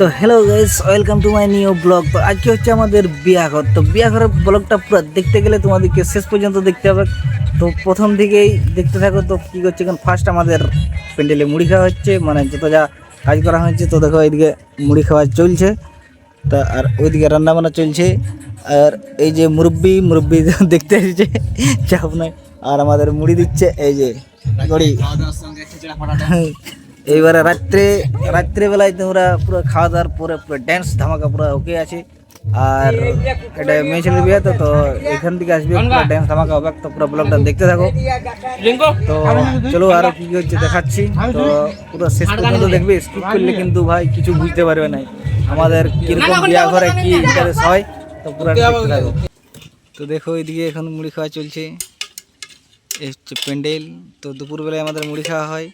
তো hello guys, welcome to my new blog. তো আজকে হচ্ছে আমাদের বিয়াঘর। তো বিয়াঘরের ব্লগটা পুরো দেখতে গেলে তোমাদেরকে শেষ পর্যন্ত দেখতে হবে। তো প্রথম দিকেই দেখতে থাকো। তো কী করছে এখন, ফার্স্ট আমাদের প্যান্ডেলে মুড়ি খাওয়া হচ্ছে, মানে যত যা কাজ করা হয়েছে। তো দেখো এইদিকে মুড়ি খাওয়া চলছে, তা আর ওইদিকে রান্না বান্না চলছে। আর এই যে মুরব্বি দেখতে এসেছে, চাপ নয়। আর আমাদের মুড়ি দিচ্ছে এই যে গড়ি। এইবারে রাত্রেবেলায় তোমরা পুরো খাওয়া দাওয়ার পরে পুরো ড্যান্স ধামাকা পুরো ওকে আছে। আর এটা মেয়ে ছেলের বিয়ে, তো তো এখান থেকে আসবে পুরো ড্যান্স ধামাকা হবে। তো পুরো ব্লগটা দেখতে থাকো। তো চলো আরো কি কি হচ্ছে দেখাচ্ছি। তো পুরো শেষ পর্যন্ত দেখবে, স্কিপ করলে কিন্তু ভাই কিছু বুঝতে পারবে না আমাদের কিরকম বিয়া ঘরে কি ইন্টারেস্ট হয়। তো পুরো দেখতে থাকো। তো দেখো এইদিকে এখন মুড়ি খাওয়া চলছে, এই হচ্ছে প্যান্ডেল। তো দুপুরবেলায় আমাদের মুড়ি খাওয়া হয়,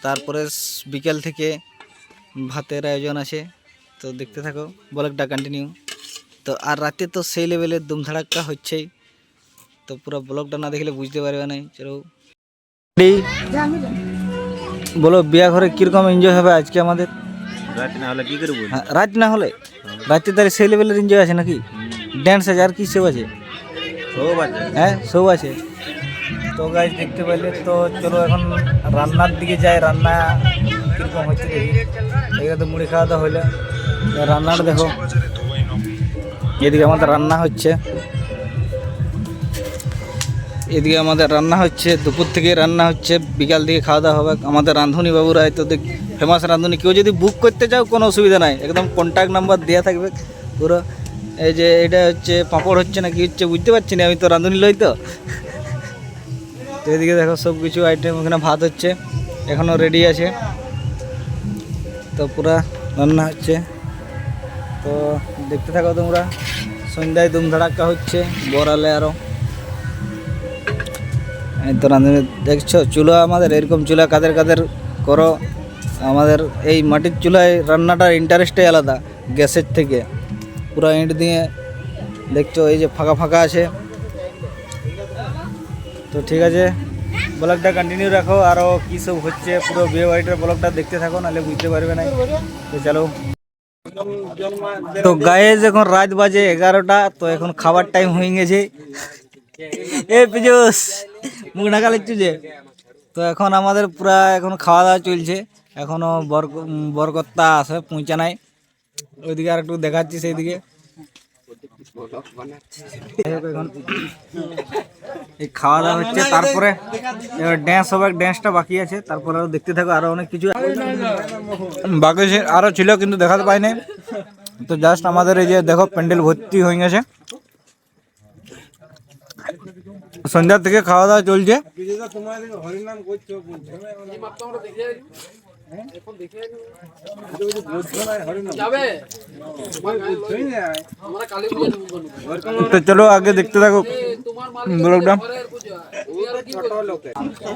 তারপরে বিকেল থেকে ভাতের আয়োজন আছে। তো দেখতে থাকো, ব্লগটা কন্টিনিউ। তো আর রাতে তো সেই লেভেলের ধুমধাড়াক্কা হচ্ছেই। তো পুরো ব্লগটা না দেখলে বুঝতে পারবে না। চলো বলো, বিয়া ঘরে কীরকম এনজয় হবে আজকে আমাদের? রাত না হলে কি করবো? রাত না হলে রাতে তাহলে সেই লেভেলের এনজয় আছে নাকি? ড্যান্স আছে আর কি সব আছে? সব আছে, হ্যাঁ সব আছে। তো গাইজ দেখতে পেলে, তো চলো এখন রান্নার দিকে যাই। রান্না কীরকম হচ্ছে দেখি। এদিকে তো মুড়ি খাওয়া দাওয়া হইলে, রান্নাটা দেখো। এদিকে আমাদের রান্না হচ্ছে, এদিকে আমাদের রান্না হচ্ছে, দুপুর থেকে রান্না হচ্ছে, বিকাল দিকে খাওয়া দাওয়া হবে। আমাদের রাঁধুনি বাবুরা তো দেখ ফেমাস রাঁধুনি। কেউ যদি বুক করতে চাও কোনো অসুবিধা নাই, একদম কন্ট্যাক্ট নাম্বার দেওয়া থাকবে পুরো। এই যে এটা হচ্ছে পাঁপড় হচ্ছে না কি হচ্ছে বুঝতে পারছি না, আমি তো রাঁধুনি লই। তো এদিকে দেখো সব কিছু আইটেম, ওখানে ভাত হচ্ছে এখনও রেডি আছে। তো পুরা রান্না হচ্ছে, তো দেখতে থাকো তোমরা। সন্ধ্যায় ধুমধাড়াক্কা হচ্ছে বরালে আরও। এই তো রাঁধুনি দেখছো, চুলা আমাদের এরকম চুলা কাদের কাদের করো। আমাদের এই মাটির চুলায় রান্নাটার ইন্টারেস্টই আলাদা গ্যাসের থেকে। পুরো ইঁট দিয়ে দেখছো এই যে ফাঁকা ফাঁকা আছে। তো ঠিক আছে, ব্লগটা কন্টিনিউ রাখো। আরও কী সব হচ্ছে পুরো বিয়ে বাড়িটার ব্লগটা দেখতে থাকো, নাহলে বুঝতে পারবে না। তো চলো। তো গায়েজ এখন রাত বাজে 11টা। তো এখন খাবার টাইম হয়ে গেছে। এ পিজুস মুখ ঢাকা লিখছু যে। তো এখন আমাদের পুরা এখন খাওয়া দাওয়া চলছে। এখনও বরকর্তা আসে পৌঁছা নাই, ওইদিকে আর একটু দেখাচ্ছি সেইদিকে। এখন এই খাওয়া দাওয়া হচ্ছে, তারপরে এবার ড্যান্স হবে। ড্যান্সটা বাকি আছে, তারপরে আরও দেখতে থাকো। আরও অনেক কিছু বাকি আরও ছিল কিন্তু দেখাতে পাইনি। তো জাস্ট আমাদের এই যে দেখো প্যান্ডেল ভর্তি হয়ে গেছে। সন্ধ্যা থেকে খাওয়া দাওয়া চলছে। তো চলো আগে দেখতে থাকো ব্লগটা।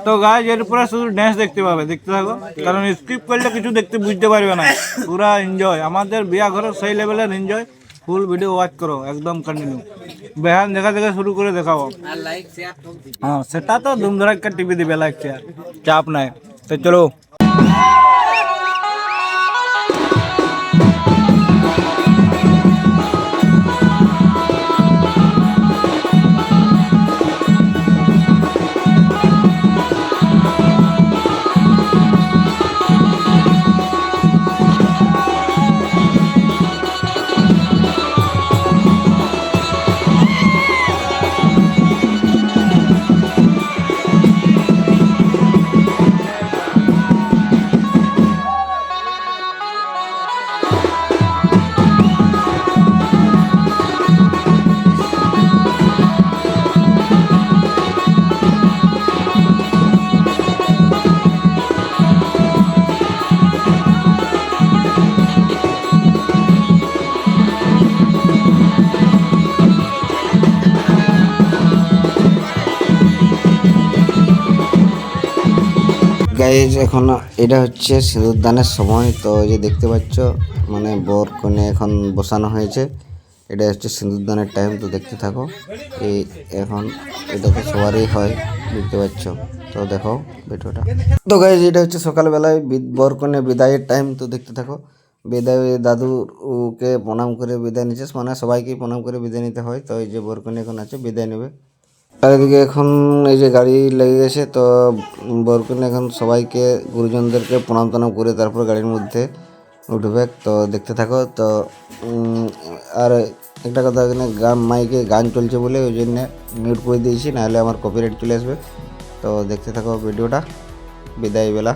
তো গাইস এর পুরো শুধু ড্যান্স দেখতে পাবে, দেখতে থাকো, কারণ স্কিপ করলে কিছু দেখতে বুঝতে পারবে না। পুরা এনজয়, আমাদের বিয়া ঘরের সেই লেভেলের এনজয়। ফুল ভিডিও ওয়াচ করো একদম কন্টিনিউ। বেহান দেখা থেকে শুরু করে দেখাবো। হ্যাঁ সেটা তো ধুমধাড়াক্কা টিভি দিবে, লাইক শেয়ার, চাপ নাই। তো চলো। গাইজ এখন এটা হচ্ছে সিঁদুরদানের সময়। তো এই যে দেখতে পাচ্ছ, মানে বর কনে এখন বসানো হয়েছে। এটা হচ্ছে সিঁদুরদানের টাইম। তো দেখতে থাকো। এই এখন এটা তো সবারই হয়, বুঝতে পারছো। তো দেখো ভিডিওটা। তো গাইজ এটা হচ্ছে সকালবেলায় বর কনে বিদায়ের টাইম। তো দেখতে থাকো। বিদায় দাদুকে প্রণাম করে বিদায় নিচ্ছে, মানে সবাইকেই প্রণাম করে বিদায় নিতে হয়। তো এই যে বরকনে এখন আছে বিদায় নেবে। আর এদিকে এখন এই যে গাড়ি লেগে গেছে, তো বরকনে এখন সবাইকে গুরুজনদেরকে প্রণাম টনাম করে তারপর গাড়ির মধ্যে উঠবে। তো দেখতে থাকো। তো আর একটা কথা, এখানে মাইকে গান চলছে বলে ওই জন্য মিউট করে দিয়েছি, নাহলে আমার কপিরাইট চলে আসবে। তো দেখতে থাকো ভিডিওটা বিদায় বেলা।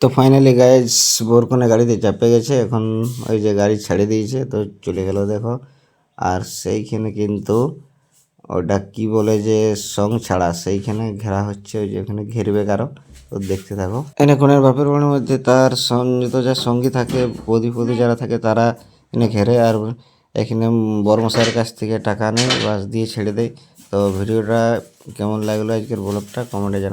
তো ফাইনালি গাইজ বরকনে গাড়িতে চাপে গেছে, এখন ওই যে গাড়ি ছেড়ে দিয়েছে তো চলে গেল দেখো। আর সেইখানে কিন্তু ওটা কি বলে যে সং ছাড়া সেইখানে ঘেরা হচ্ছে, ওই যে ওখানে ঘেরবে কারো। তো দেখতে থাকো। এনে কোনের বাপের বাড়ির মধ্যে তার যত যা সঙ্গী থাকে, বধূ যারা থাকে তারা এনে ঘেরে, আর এখানে বড়মশাইয়ের কাছ থেকে টাকা নেয়, বাস দিয়ে ছেড়ে দেয়। তো ভিডিওটা কেমন লাগলো আজকের ব্লগটা কমেন্টে জানাও।